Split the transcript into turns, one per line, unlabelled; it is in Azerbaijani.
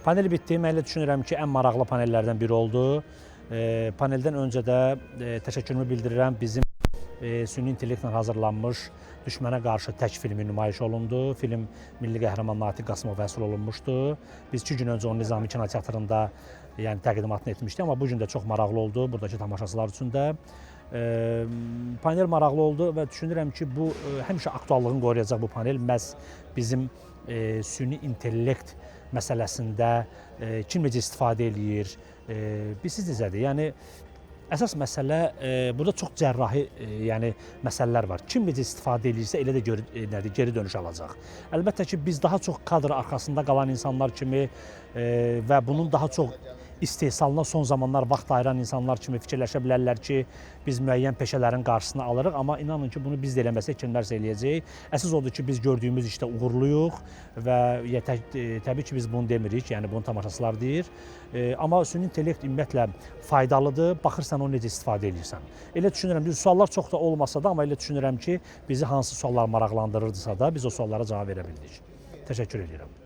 Panel bitdi. Mən elə düşünürəm ki, ən maraqlı panellərdən biri oldu. Paneldən öncə də təşəkkürümü bildirirəm. Bizim süni intellektlə hazırlanmış Düşmənə qarşı tək filmi nümayiş olundu. Film Milli Qəhrəman Natiq Qasımova həsr olunmuşdu. Biz 2 gün öncə onu Nizami Kinoteatrında təqdimatını etmişdik, amma bu gün də çox maraqlı oldu buradakı tamaşaçılar üçün də. Panel maraqlı oldu və düşünürəm ki, bu həmişə aktuallığını qoruyacaq bu panel. Məhz bizim süni intellekt məsələsində kim necə istifadə eləyir, bilirsiniz necədir? Yəni, əsas məsələ, burada çox cərrahi məsələlər var. Kim necə istifadə edirsə, elə də geri dönüş alacaq. Əlbəttə ki, biz daha çox kadr arxasında qalan insanlar kimi və bunun daha çox istehsalına son zamanlar vaxt ayıran insanlar kimi fikirləşə bilərlər ki, biz müəyyən peşələrin qarşısını alırıq, amma inanın ki, bunu biz də eləməsək kimlərsə eləyəcək. Əsas odur ki, biz gördüyümüz işdə uğurluyuq və təbii ki, biz bunu demirik, yəni bunu tamaşaçılar deyir. Amma süni intellekt ümumiyyətlə faydalıdır, baxırsan o necə istifadə edirsən. Elə düşünürəm, suallar çox da olmasa da, amma elə düşünürəm ki, bizi hansı suallar maraqlandırırdısa da biz o suallara cavab verə bildik. Təşəkkür edirəm.